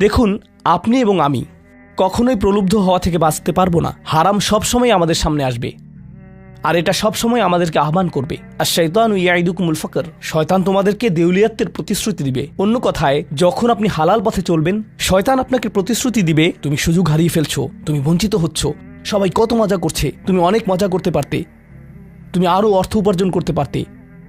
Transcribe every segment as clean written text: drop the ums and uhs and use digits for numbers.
দেখুন, আপনি এবং আমি কখনোই প্রলুব্ধ হওয়া থেকে বাঁচতে পারবো না। হারাম সবসময় আমাদের সামনে আসবে, আর এটা সবসময় আমাদেরকে আহ্বান করবে। আর শাইতানু ইয়াইদুকুমুল ফাকর, শয়তান তোমাদেরকে দেউলিয়াতের প্রতিশ্রুতি দিবে। অন্য কথায়, যখন আপনি হালাল পথে চলবেন, শয়তান আপনাকে প্রতিশ্রুতি দিবে তুমি সুযোগ হারিয়ে ফেলছো, তুমি বঞ্চিত হচ্ছ, সবাই কত মজা করছে, তুমি অনেক মজা করতে পারতে, তুমি আরও অর্থ উপার্জন করতে পারতে,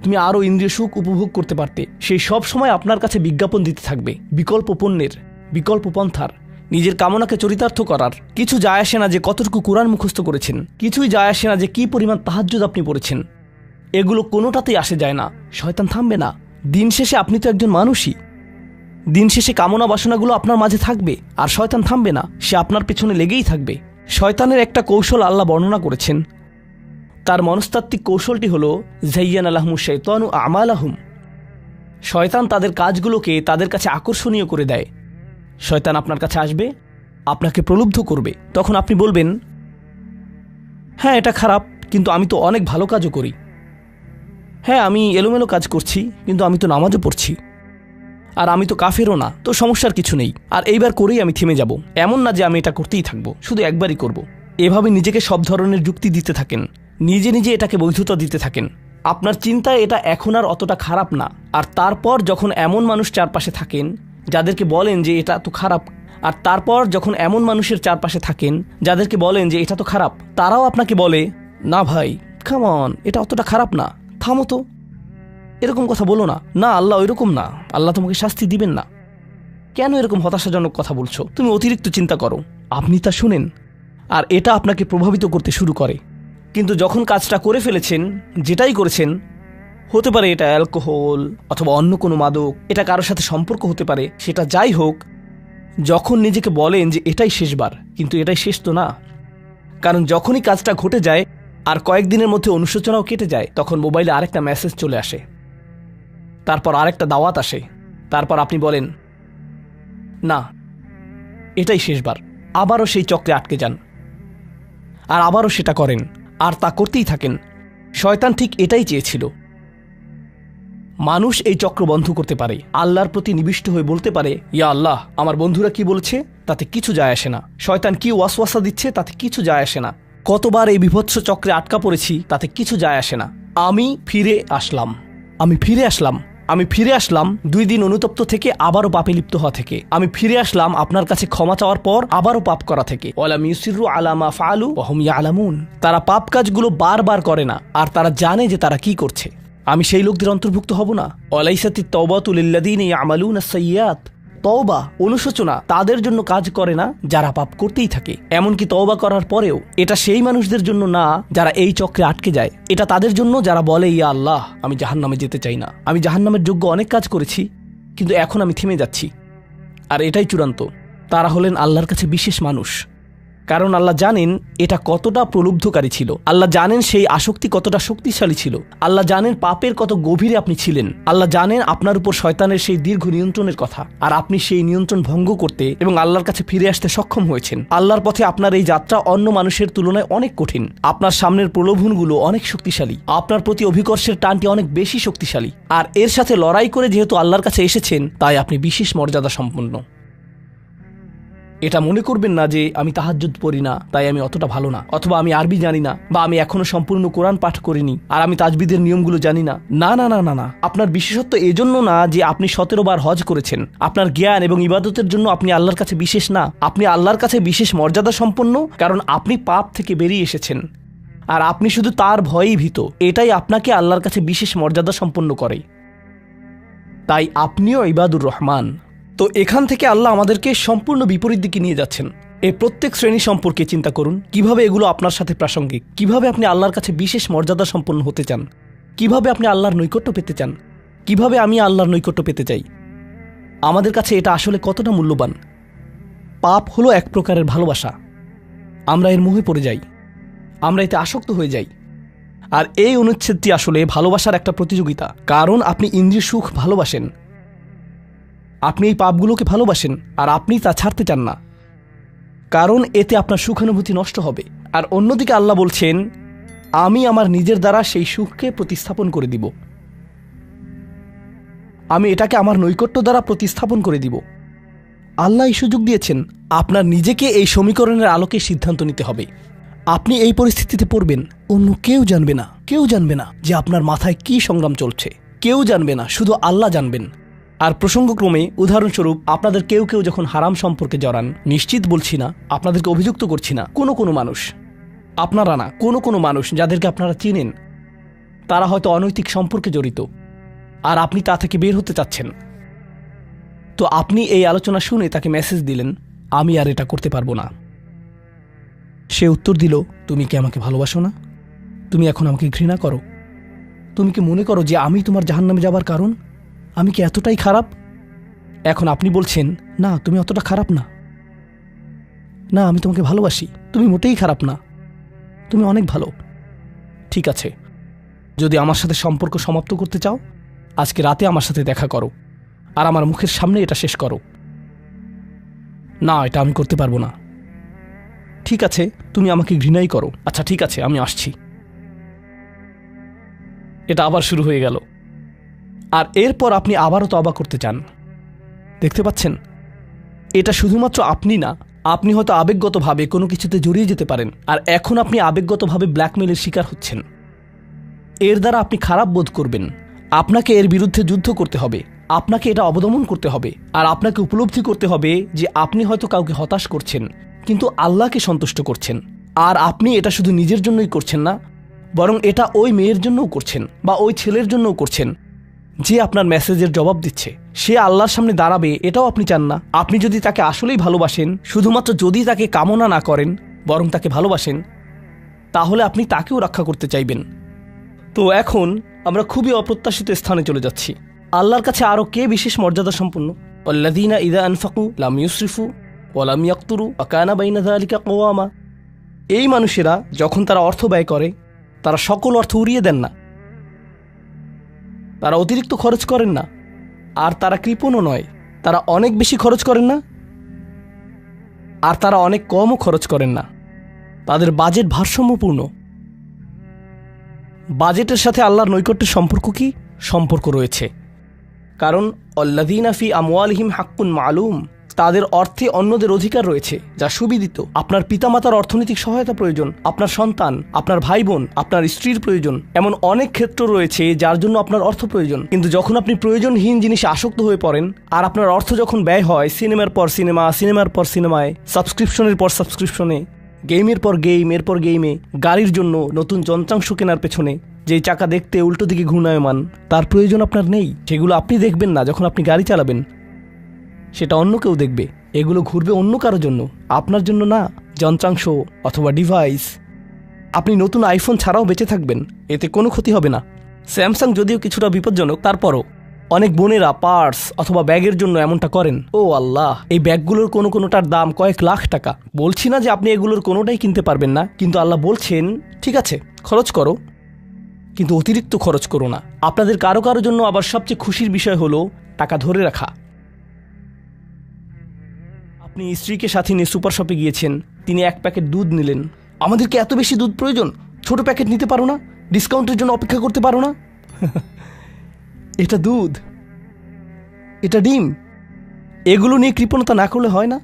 তুমি আরও ইন্দ্রিয় সুখ উপভোগ করতে পারতে। সেই সব সময় আপনার কাছে বিজ্ঞাপন দিতে থাকবে বিকল্প পণ্যের, বিকল্প পন্থার, নিজের কামনাকে চরিতার্থ করার। কিছু যায় আসে না যে কতটুকু কোরআন মুখস্থ করেছেন, কিছুই যায় আসে না যে কি পরিমাণ তাহাজ্জুদ আপনি পড়েছেন, এগুলো কোনোটাতেই আসে যায় না। শয়তান থামবে না। দিন শেষে আপনি তো একজন মানুষই, দিন শেষে কামনা বাসনাগুলো আপনার মাঝে থাকবে, আর শয়তান থামবে না, সে আপনার পেছনে লেগেই থাকবে। শয়তানের একটা কৌশল আল্লাহ বর্ণনা করেছেন। তার মনস্তাত্ত্বিক কৌশলটি হল যায়্যানা লাহুমুশ শাইতানু আমালাহুম। শয়তান তাদের কাজগুলোকে তাদের কাছে আকর্ষণীয় করে দেয়। শয়তান আপনার কাছে আসবে, আপনাকে প্রলুব্ধ করবে। তখন আপনি বলবেন, হ্যাঁ এটা খারাপ, কিন্তু আমি তো অনেক ভালো কাজও করি। হ্যাঁ আমি এলোমেলো কাজ করছি, কিন্তু আমি তো নামাজও পড়ছি, আর আমি তো কাফেরও না, তো সমস্যার কিছু নেই। আর এইবার করেই আমি থেমে যাব, এমন না যে আমি এটা করতেই থাকবো, শুধু একবারই করব। এভাবে নিজেকে সব ধরনের যুক্তি দিতে থাকেন, নিজে নিজে এটাকে বৈধতা দিতে থাকেন। আপনার চিন্তায় এটা এখন আর অতটা খারাপ না। আর তারপর যখন এমন মানুষ চারপাশে থাকেন যাদেরকে বলেন যে এটা তো খারাপ, আর তারপর যখন এমন মানুষের চারপাশে থাকেন যাদেরকে বলেন যে এটা তো খারাপ, তারাও আপনাকে বলে, না ভাই কাম অন, এটা অতটা খারাপ না, থামো তো, এরকম কথা বলো না, না আল্লাহ ওইরকম না, আল্লাহ তোমাকে শাস্তি দিবেন না, কেন এরকম হতাশাজনক কথা বলছো, তুমি অতিরিক্ত চিন্তা করো। আপনি তা শুনেন, আর এটা আপনাকে প্রভাবিত করতে শুরু করে। কিন্তু যখন কাজটা করে ফেলেছেন, যেটাই করেছেন, হতে পারে এটা অ্যালকোহল অথবা অন্য কোনো মাদক, এটা কারোর সাথে সম্পর্ক হতে পারে, সেটা যাই হোক, যখন নিজেকে বলেন যে এটাই শেষবার, কিন্তু এটাই শেষ তো না। কারণ যখনই কাজটা ঘটে যায় আর কয়েকদিনের মধ্যে অনুশোচনাও কেটে যায়, তখন মোবাইলে আরেকটা মেসেজ চলে আসে, তারপর আরেকটা দাওয়াত আসে, তারপর আপনি বলেন না এটাই শেষবার, আবারও সেই চক্রে আটকে যান, আর আবারও সেটা করেন, আর তা করতেই থাকেন। শয়তান ঠিক এটাই চেয়েছিল। মানুষ এই চক্র বন্ধ করতে পারে, আল্লাহর প্রতি নিবিষ্ট হয়ে বলতে পারে, ইয়া আল্লাহ, আমার বন্ধুরা কি বলছে তাতে কিছু যায় আসে না, শয়তান কি ওয়াসওয়াসা দিচ্ছে তাতে কিছু যায় আসে না, কতবার এই বিভৎস চক্রে আটকা পড়েছি তাতে কিছু যায় আসে না। আমি ফিরে আসলাম, আমি ফিরে আসলাম, আমি ফিরে আসলাম 2 দিন অনুতপ্ত থেকে আবারও পাপে লিপ্ত হওয়া থেকে। আমি ফিরে আসলাম আপনার কাছে ক্ষমা চাওয়ার পর আবারও পাপ করা থেকে। ওয়ালাম ইউসিরু আলা মা ফাআলু ওয়া হুম ইয়ালামুন। তারা পাপ কাজগুলো বারবার করে না, আর তারা জানে যে তারা কি করছে। আমি সেই লোকদের অন্তর্ভুক্ত হব না? ওয়ালাইসাতিত তাওবাতু লিল্লাযিনা ইয়ামালুনাস সাইয়্যাত। তওবা, অনুশোচনা তাদের জন্য কাজ করে না যারা পাপ করতেই থাকে। এমনকি তওবা করার পরেও এটা সেই মানুষদের জন্য না যারা এই চক্রে আটকে যায়। এটা তাদের জন্য যারা বলে, ইয়া আল্লাহ, আমি জাহান্নামে যেতে চাই না, আমি জাহান্নামের যোগ্য অনেক কাজ করেছি, কিন্তু এখন আমি থেমে যাচ্ছি। আর এটাই চূড়ান্ত। তারা হলেন আল্লাহর কাছে বিশেষ মানুষ, কারণ আল্লাহ জানেন এটা কতটা প্রলুব্ধকারী ছিল, আল্লাহ জানেন সেই আসক্তি কতটা শক্তিশালী ছিল, আল্লাহ জানেন পাপের কত গভীরে আপনি ছিলেন, আল্লাহ জানেন আপনার উপর শয়তানের সেই দীর্ঘ নিয়ন্ত্রণের কথা, আর আপনি সেই নিয়ন্ত্রণ ভঙ্গ করতে এবং আল্লাহর কাছে ফিরে আসতে সক্ষম হয়েছেন। আল্লাহর পথে আপনার এই যাত্রা অন্য মানুষের তুলনায় অনেক কঠিন। আপনার সামনের প্রলোভনগুলো অনেক শক্তিশালী, আপনার প্রতি অভিকর্ষের টানটি অনেক বেশি শক্তিশালী, আর এর সাথে লড়াই করে যেহেতু আল্লাহর কাছে এসেছেন, তাই আপনি বিশেষ মর্যাদা সম্পন্ন। এটা মনে করবেন না যে আমি তাহাজ্জুদ পড়ি না তাই আমি অতটা ভালো না, অথবা আমি আরবি জানি না, বা আমি এখনো সম্পূর্ণ কোরআন পাঠ করিনি আর আমি তাজবিদের নিয়মগুলো জানি না। না না না না না, আপনার বিশেষত্ব এজন্য না যে আপনি 17 বার হজ করেছেন। আপনার জ্ঞান এবং ইবাদতের জন্য আপনি আল্লাহর কাছে বিশেষ না, আপনি আল্লাহর কাছে বিশেষ মর্যাদা সম্পন্ন, কারণ আপনি পাপ থেকে বেরিয়ে এসেছেন আর আপনি শুধু তার ভয়েই ভীত। এটাই আপনাকে আল্লাহর কাছে বিশেষ মর্যাদা সম্পন্ন করে। তাই আপনিও ইবাদুর রহমান। তো এখান থেকে আল্লাহ আমাদেরকে সম্পূর্ণ বিপরীত দিকে নিয়ে যাচ্ছেন। এই প্রত্যেক শ্রেণী সম্পর্কে চিন্তা করুন, কিভাবে এগুলো আপনার সাথে প্রাসঙ্গিক, কিভাবে আপনি আল্লাহর কাছে বিশেষ মর্যাদা সম্পন্ন হতে চান, কিভাবে আপনি আল্লাহর নৈকট্য পেতে চান, কিভাবে আমি আল্লাহর নৈকট্য পেতে চাই। আমাদের কাছে এটা আসলে কতটা মূল্যবান। পাপ হলো এক প্রকারের ভালোবাসা। আমরা এর মোহে পড়ে যাই, আমরা এতে আসক্ত হয়ে যাই। আর এই অনুচ্ছেদটি আসলে ভালোবাসার একটা প্রতিযোগিতা, কারণ আপনি ইন্দ্রিয় সুখ ভালোবাসেন, আপনি এই পাপগুলোকে ভালোবাসেন, আর আপনি তা ছাড়তে চান না, কারণ এতে আপনার সুখানুভূতি নষ্ট হবে। আর অন্যদিকে আল্লাহ বলছেন, আমি আমার নিজের দ্বারা সেই সুখকে প্রতিস্থাপন করে দিব, আমি এটাকে আমার নৈকট্য দ্বারা প্রতিস্থাপন করে দিব। আল্লাহ এই সুযোগ দিয়েছেন। আপনার নিজেকে এই সমীকরণের আলোকে সিদ্ধান্ত নিতে হবে। আপনি এই পরিস্থিতিতে পড়বেন, অন্য কেউ জানবে না, কেউ জানবে না যে আপনার মাথায় কি সংগ্রাম চলছে, কেউ জানবে না, শুধু আল্লাহ জানবেন। আর প্রসঙ্গক্রমে উদাহরণস্বরূপ আপনাদের কেউ কেউ যখন হারাম সম্পর্কে জড়ান, নিশ্চিত বলছি না, আপনাদেরকে অভিযুক্ত করছি না, কোনো মানুষ, আপনারা না, কোনো মানুষ যাদেরকে আপনারা চিনেন, তারা হয়তো অনৈতিক সম্পর্কে জড়িত, আর আপনি তা থেকে বের হতে চাচ্ছেন। তো আপনি এই আলোচনা শুনে তাকে মেসেজ দিলেন, আমি আর এটা করতে পারবো না। সে উত্তর দিল, তুমি কি আমাকে ভালোবাসো না? তুমি এখন আমাকে ঘৃণা করো? তুমি কি মনে করো যে আমি তোমার জাহান্নামে যাবার কারণ? আমি কি এতটাই খারাপ? এখন আপনি বলছেন, না তুমি অতটা খারাপ না, না আমি তোমাকে ভালোবাসি, তুমি মোটেই খারাপ না, তুমি অনেক ভালো। ঠিক আছে, যদি আমার সাথে সম্পর্ক সমাপ্ত করতে চাও, আজকে রাতে আমার সাথে দেখা করো, আর আমার মুখের সামনে এটা শেষ করো। না, এটা আমি করতে পারবো না। ঠিক আছে, তুমি আমাকে ঘৃণাই করো, আচ্ছা ঠিক আছে, আমি আসছি। এটা আবার শুরু হয়ে গেল, আর এরপর আপনি আবারও তওবা করতে চান। দেখতে পাচ্ছেন, এটা শুধুমাত্র আপনি না, আপনি হয়তো আবেগগতভাবে কোনো কিছুতে জড়িয়ে যেতে পারেন, আর এখন আপনি আবেগগতভাবে ব্ল্যাকমেলের শিকার হচ্ছেন। এর দ্বারা আপনি খারাপ বোধ করবেন। আপনাকে এর বিরুদ্ধে যুদ্ধ করতে হবে, আপনাকে এটা অবদমন করতে হবে, আর আপনাকে উপলব্ধি করতে হবে যে আপনি হয়তো কাউকে হতাশ করছেন, কিন্তু আল্লাহকে সন্তুষ্ট করছেন। আর আপনি এটা শুধু নিজের জন্যই করছেন না, বরং এটা ওই মেয়ের জন্যও করছেন, বা ওই ছেলের জন্যও করছেন যে আপনার মেসেজের জবাব দিচ্ছে। সে আল্লাহর সামনে দাঁড়াবে, এটাও আপনি চান না। আপনি যদি তাকে আসলেই ভালোবাসেন, শুধুমাত্র যদি তাকে কামনা না করেন, বরং তাকে ভালোবাসেন, তাহলে আপনি তাকেও রক্ষা করতে চাইবেন। তো এখন আমরা খুবই অপ্রত্যাশিত স্থানে চলে যাচ্ছি। আল্লাহর কাছে আরও কে বিশেষ মর্যাদা সম্পন্ন? আল্লাযীনা ইযা আনফাকু লাম ইউসরিফু ওয়া লাম ইয়াকতুরু ওয়া কানা বাইনা যালিকা কওয়ামা। এই মানুষেরা যখন তারা অর্থ ব্যয় করে, তারা সকল অর্থ উড়িয়ে দেন না, তারা অতিরিক্ত খরচ করেন না, আর তারা কৃপণও নয়। তারা অনেক বেশি খরচ করেন না, আর তারা অনেক কমও খরচ করেন না। তাদের বাজেট ভারসাম্যপূর্ণ। বাজেটের সাথে আল্লাহর নৈকট্যের সম্পর্ক কি? সম্পর্ক রয়েছে, কারণ আল্লাযীনা ফি আমওয়ালিহিম হাক্কুন মালুম, তাদের অর্থে অন্যদের অধিকার রয়েছে যা সুবিদিত। আপনার পিতামাতার অর্থনৈতিক সহায়তা প্রয়োজন, আপনার সন্তান, আপনার ভাই বোন, আপনার স্ত্রীর প্রয়োজন, এমন অনেক ক্ষেত্র রয়েছে যার জন্য আপনার অর্থ প্রয়োজন। কিন্তু যখন আপনি প্রয়োজনহীন জিনিসে আসক্ত হয়ে পড়েন, আর আপনার অর্থ যখন ব্যয় হয় সিনেমার পর সিনেমা, সিনেমার পর সিনেমায়, সাবস্ক্রিপশনের পর সাবস্ক্রিপশনে, গেমের পর গেম, এরপর গেমে, গাড়ির জন্য নতুন যন্ত্রাংশ কেনার পেছনে, যেই চাকা দেখতে উল্টো দিকে ঘূর্ণায়মান, তার প্রয়োজন আপনার নেই। সেগুলো আপনি দেখবেন না যখন আপনি গাড়ি চালাবেন, সেটা অন্য কেউ দেখবে। এগুলো ঘুরবে অন্য কারোর জন্য, আপনার জন্য না। যন্ত্রাংশ অথবা ডিভাইস। আপনি নতুন আইফোন ছাড়াও বেঁচে থাকবেন, এতে কোনো ক্ষতি হবে না। স্যামসাং যদিও কিছুটা বিপজ্জনক, তারপরও অনেক বোনেরা পার্স অথবা ব্যাগের জন্য এমনটা করেন। ও আল্লাহ, এই ব্যাগগুলোর কোনোটার দাম কয়েক লাখ টাকা। বলছি না যে আপনি এগুলোর কোনোটাই কিনতে পারবেন না, কিন্তু আল্লাহ বলছেন ঠিক আছে খরচ করো, কিন্তু অতিরিক্ত খরচ করো না। আপনাদের কারো কারো জন্য আবার সবচেয়ে খুশির বিষয় হলো টাকা ধরে রাখা। আপনি স্ত্রীকে সাথে নিয়ে সুপার শপে গিয়েছেন, তিনি এক প্যাকেট দুধ নিলেন। আমাদেরকে এত বেশি দুধ প্রয়োজন, ছোট প্যাকেট নিতে পারো না? ডিসকাউন্টের জন্য অপেক্ষা করতে পারো না? এটা দুধ, এটা ডিম, এগুলো নিয়ে কৃপণতা না করলে হয় না?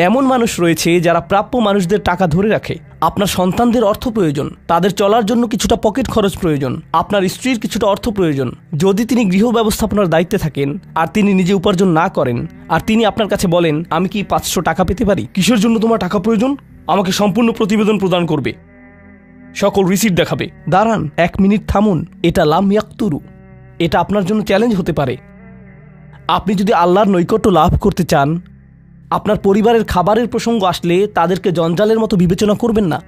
এমন মানুষ রয়েছে যারা প্রাপ্য মানুষদের টাকা ধরে রাখে। আপনার সন্তানদের অর্থ প্রয়োজন, তাদের চলার জন্য কিছুটা পকেট খরচ প্রয়োজন, আপনার স্ত্রীর কিছুটা অর্থ প্রয়োজন। যদি তিনি গৃহ ব্যবস্থাপনার দায়িত্বে থাকেন আর তিনি নিজে উপার্জন না করেন, আর তিনি আপনার কাছে বলেন আমি কি 500 টাকা পেতে পারি? কিসের জন্য তোমার টাকা প্রয়োজন? আমাকে সম্পূর্ণ প্রতিবেদন প্রদান করবে, সকল রিসিট দেখাবে। দাঁড়ান, 1 মিনিট থামুন। এটা লাম ইয়াকতুরু, এটা আপনার জন্য চ্যালেঞ্জ হতে পারে। আপনি যদি আল্লাহর নৈকট্য লাভ করতে চান, আপনার পরিবারের খাবারের প্রসঙ্গ আসলে তাদেরকে জঞ্জালের মতো বিবেচনা করবেন না।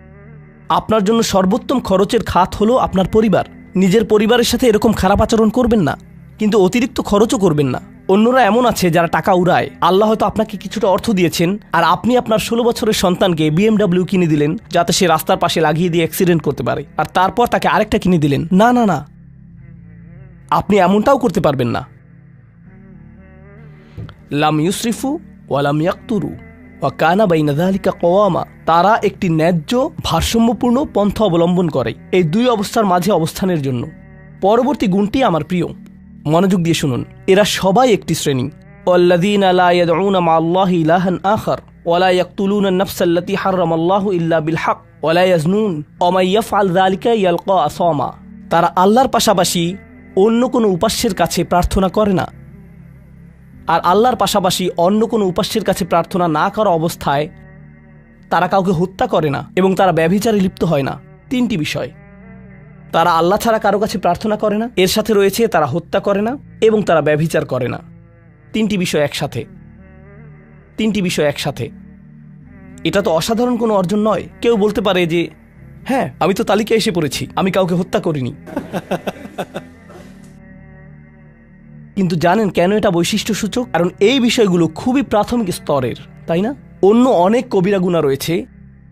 আপনার জন্য সর্বোত্তম খরচের খাত হলো আপনার পরিবার। নিজের পরিবারের সাথে এরকম খারাপ আচরণ করবেন না, কিন্তু অতিরিক্ত খরচও করবেন না। অন্যরা এমন আছে যারা টাকা উড়ায়। আল্লাহ হয়তো আপনাকে কিছুটা অর্থ দিয়েছেন, আর আপনি আপনার 16 বছরের সন্তানকে BMW কিনে দিলেন যাতে সে রাস্তার পাশে লাগিয়ে দিয়ে অ্যাক্সিডেন্ট করতে পারে, আর তারপর তাকে আরেকটা কিনে দিলেন। না না না, আপনি এমনটাও করতে পারবেন না। লাম ইউসরিফু ওয়া লাম ইয়াকতুরু ওয়া কানা বাইনা যালিকা কওয়ামা। তারা একটি ন্যায্য ভারসাম্যপূর্ণ পন্থা অবলম্বন করে এই দুই অবস্থার মাঝে অবস্থানের জন্য। পরবর্তী গুণটি আমার প্রিয়, মনোযোগ দিয়ে শুনুন। এরা সবাই একটি শ্রেণী, والذين لا يدعون مع الله إلها آخر ولا يقتلون النفس التي حرم الله إلا بالحق ولا يزنون ومن يفعل ذلك يلقى أثاما। তারা আল্লাহর পাশাপাশি অন্য কোনো উপাস্যের কাছে প্রার্থনা করে না, আর আল্লাহর পাশাপাশি অন্য কোনো উপাস্যের কাছে প্রার্থনা না করা অবস্থায় তারা কাউকে হত্যা করে না এবং তারা ব্যভিচারে লিপ্ত হয় না। তিনটি বিষয়, তারা আল্লাহ ছাড়া কারো কাছে প্রার্থনা করে না, এর সাথে রয়েছে তারা হত্যা করে না এবং তারা ব্যভিচার করে না। তিনটি বিষয় একসাথে। এটা তো অসাধারণ কোনো অর্জন নয়। কেউ বলতে পারে যে হ্যাঁ, আমি তো তালিকায় এসে পড়েছি, আমি কাউকে হত্যা করিনি। কিন্তু জানেন কেন এটা বৈশিষ্ট্যসূচক? কারণ এই বিষয়গুলো খুবই প্রাথমিক স্তরের, তাই না? অন্য অনেক কবিরা গুনাহ রয়েছে,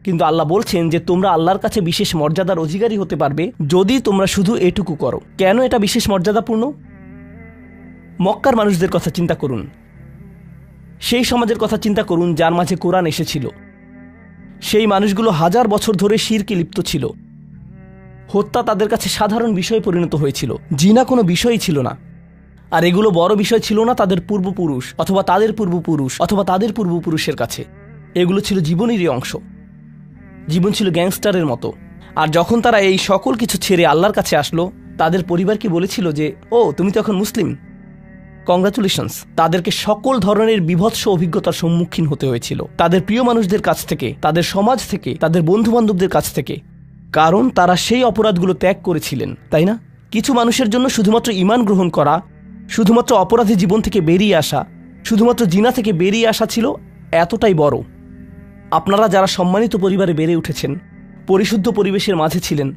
কিন্তু আল্লাহ বলছেন যে তোমরা আল্লাহর কাছে বিশেষ মর্যাদার অধিকারী হতে পারবে যদি তোমরা শুধু এটুকু করো। কেন এটা বিশেষ মর্যাদাপূর্ণ? মক্কার মানুষদের কথা চিন্তা করুন, সেই সমাজের কথা চিন্তা করুন যার মাঝে কোরআন এসেছিল। সেই মানুষগুলো হাজার বছর ধরে শিরকে লিপ্ত ছিল। হত্যা তাদের কাছে সাধারণ বিষয়ে পরিণত হয়েছিল, জিনা কোনো বিষয়ই ছিল না। আর এগুলো বড় বিষয় ছিল না তাদের পূর্বপুরুষ অথবা তাদের পূর্বপুরুষ অথবা তাদের পূর্বপুরুষের কাছে। এগুলো ছিল জীবনেরই অংশ। জীবন ছিল গ্যাংস্টারের মতো। আর যখন তারা এই সকল কিছু ছেড়ে আল্লাহর কাছে আসলো, তাদের পরিবারকে বলেছিল যে ও তুমি তো এখন মুসলিম, কংগ্রাচুলেশনস। তাদেরকে সকল ধরনের বিভৎস অভিজ্ঞতার সম্মুখীন হতে হয়েছিল, তাদের প্রিয় মানুষদের কাছ থেকে, তাদের সমাজ থেকে, তাদের বন্ধু বান্ধবদের কাছ থেকে, কারণ তারা সেই অপরাধগুলো ত্যাগ করেছিলেন, তাই না? কিছু মানুষের জন্য শুধুমাত্র ঈমান গ্রহণ করা, শুধুমাত্র অপরাধী জীবন থেকে বেরিয়ে আসা, শুধুমাত্র জিনা থেকে বেরিয়ে আসা ছিল এতটাই বড়। আপনারা যারা সম্মানিত পরিবারে বেড়ে উঠেছেন, পরিশুদ্ধ পরিবেশের মাঝে ছিলেন,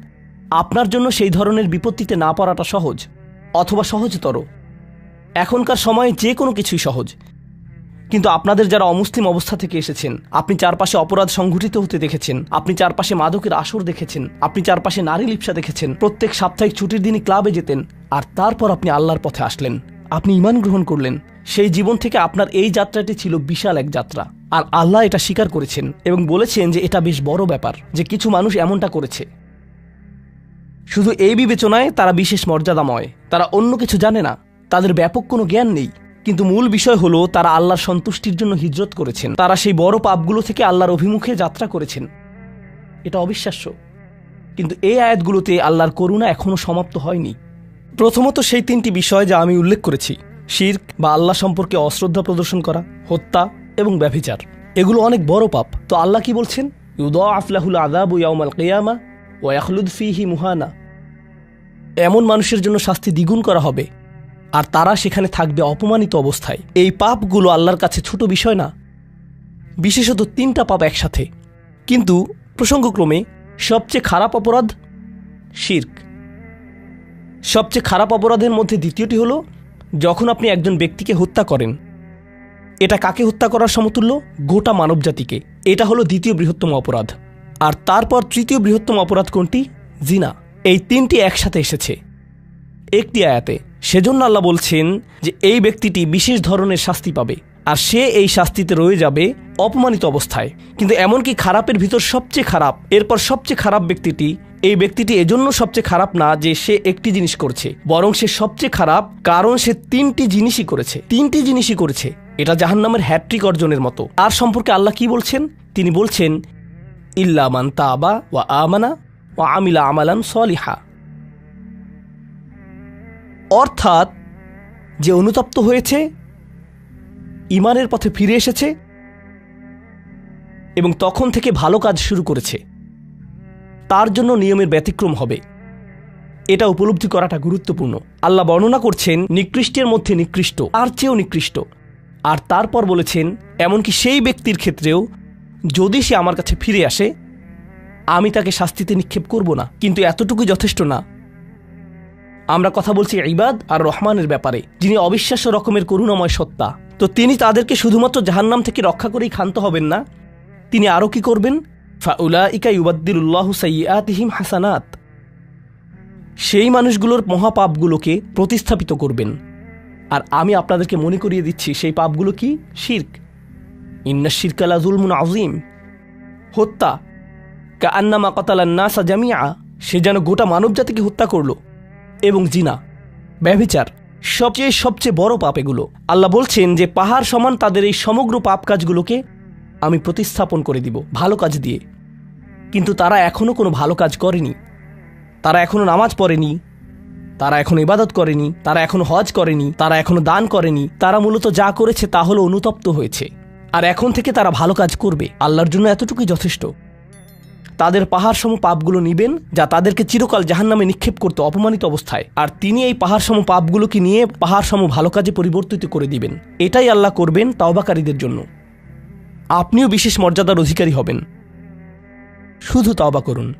আপনার জন্য সেই ধরনের বিপত্তিতে না পড়াটা সহজ অথবা সহজতর। এখনকার সময়ে যে কোনো কিছুই সহজ, কিন্তু আপনাদের যারা অমুসলিম অবস্থা থেকে এসেছেন, আপনি চারপাশে অপরাধ সংঘটিত হতে দেখেছেন, আপনি চারপাশে মাদকের আসর দেখেছেন, আপনি চারপাশে নারী লিপ্সা দেখেছেন, প্রত্যেক সাপ্তাহিক ছুটির দিনই ক্লাবে যেতেন, আর তারপর আপনি আল্লাহর পথে আসলেন, আপনি ঈমান গ্রহণ করলেন। সেই জীবন থেকে আপনার এই যাত্রাটি ছিল বিশাল এক যাত্রা, আর আল্লাহ এটা স্বীকার করেছেন এবং বলেছেন যে এটা বেশ বড় ব্যাপার যে কিছু মানুষ এমনটা করেছে। শুধু এই বিবেচনায় তারা বিশেষ মর্যাদাময়, তারা অন্য কিছু জানে না, তাদের ব্যাপক কোনো জ্ঞান নেই, কিন্তু মূল বিষয় হলো তারা আল্লাহর সন্তুষ্টির জন্য হিজরত করেছেন, তারা সেই বড় পাপগুলো থেকে আল্লাহর অভিমুখে যাত্রা করেছেন। এটা অবিশ্বাস্য। কিন্তু এই আয়াতগুলোতে আল্লাহর করুণা এখনও সমাপ্ত হয়নি। প্রথমত সেই তিনটি বিষয় যা আমি উল্লেখ করেছি, শিরক বা আল্লাহ সম্পর্কে অশ্রদ্ধা প্রদর্শন করা, হত্যা এবং ব্যভিচার, এগুলো অনেক বড় পাপ। তো আল্লাহ কি বলছেন? ইউদাআফ লাহুল আযাবু ইয়াউমাল কিয়ামা ওয়া ইয়াখলুদ ফীহি মুহানা। এমন মানুষের জন্য শাস্তি দ্বিগুণ করা হবে, আর তারা সেখানে থাকবে অপমানিত অবস্থায়। এই পাপগুলো আল্লাহর কাছে ছোট বিষয় না, বিশেষত তিনটা পাপ একসাথে। কিন্তু প্রসঙ্গক্রমে সবচেয়ে খারাপ অপরাধ শিরক। সবচেয়ে খারাপ অপরাধের মধ্যে দ্বিতীয়টি হলো যখন আপনি একজন ব্যক্তিকে হত্যা করেন। এটা কাকে হত্যা করার সমতুল্য? গোটা মানবজাতিকে। এটা হলো দ্বিতীয় বৃহত্তম অপরাধ। আর তারপর তৃতীয় বৃহত্তম অপরাধ কোনটি? জিনা। এই তিনটি একসাথে এসেছে একটি আয়াতে। সেজন্য আল্লাহ বলছেন যে এই ব্যক্তিটি বিশেষ ধরনের শাস্তি পাবে, আর সে এই শাস্তিতে রয়ে যাবে অপমানিত অবস্থায়। কিন্তু এমনকি খারাপের ভিতর সবচেয়ে খারাপ, এরপর সবচেয়ে খারাপ ব্যক্তিটি, এই ব্যক্তিটি এজন্য সবচেয়ে খারাপ না যে সে একটি জিনিস করছে, বরং সে সবচেয়ে খারাপ কারণ সে তিনটি জিনিসই করেছে। এটা জাহান্নামের হ্যাট্রিক অর্জনের মতো। আর সম্পর্কে আল্লাহ কি বলছেন? তিনি বলছেন ইল্লা মান তাবা ওয়া আমানা ওয়া আমিলা আমালান সলিহা। অর্থাৎ যে অনুতপ্ত হয়েছে, ঈমানের পথে ফিরে এসেছে এবং তখন থেকে ভালো কাজ শুরু করেছে, তার জন্য নিয়মের ব্যতিক্রম হবে। এটা উপলব্ধি করাটা গুরুত্বপূর্ণ। আল্লাহ বর্ণনা করছেন নিকৃষ্টের মধ্যে নিকৃষ্ট, আর চেয়েও নিকৃষ্ট। আর তারপর বলেছেন এমনকি সেই ব্যক্তির ক্ষেত্রেও যদি সে আমার কাছে ফিরে আসে, আমি তাকে শাস্তিতে নিক্ষেপ করব না। কিন্তু এতটুকু যথেষ্ট না। আমরা কথা বলছি ইবাদ আর রহমানের ব্যাপারে, যিনি অবিশ্বাস্য রকমের করুণাময় সত্তা। তো তিনি তাদেরকে শুধুমাত্র জাহান্নাম থেকে রক্ষা করেই ক্ষান্ত হবেন না, তিনি আরও কি করবেন? ফাউলাইকা ইউবাদদিলুল্লাহু সাইয়্যাতিহিম হাসানাত। সেই মানুষগুলোর মহাপাপগুলোকে প্রতিস্থাপিত করবেন। আর আমি আপনাদেরকে মনে করিয়ে দিচ্ছি সেই পাপগুলো কি? শিরক। ইন্নাশ শিরকা লাযুলমুন আযীম। হত্যা, কাআন্নামা কাতালান নাসা জামিআ, সে যেন গোটা মানবজাতিকে হত্যা করলো। এবং জিনা, ব্যভিচার, সবচেয়ে সবচেয়ে বড় পাপ এগুলো। আল্লাহ বলছেন যে পাহাড় সমান তাদের এই সমগ্র পাপ কাজগুলোকে আমি প্রতিস্থাপন করে দিব ভালো কাজ দিয়ে। কিন্তু তারা এখনো কোনো ভালো কাজ করেনি, তারা এখনো নামাজ পড়েনি, তারা এখনো ইবাদত করেনি, তারা এখনো হজ করেনি, তারা এখনো দান করেনি। তারা মূলত যা করেছে তা হলো অনুতপ্ত হয়েছে। আর এখন থেকে তারা ভালো কাজ করবে, আল্লাহর জন্য এতটুকুই যথেষ্ট। তাদের পাহাড় সম পাপগুলো নিবেন, যা তাদেরকে চিরকাল জাহান্নামে নিক্ষেপ করতে অপমানিত অবস্থায়, আর তিনি এই পাহাড় সম পাপগুলোকে নিয়ে পাহাড় সম ভালো কাজে পরিবর্তিত করে দিবেন। এটাই আল্লাহ করবেন তাওবাকারীদের জন্য। আপনিও বিশেষ মর্যাদার অধিকারী হবেন। শুধু তাওবা করুন।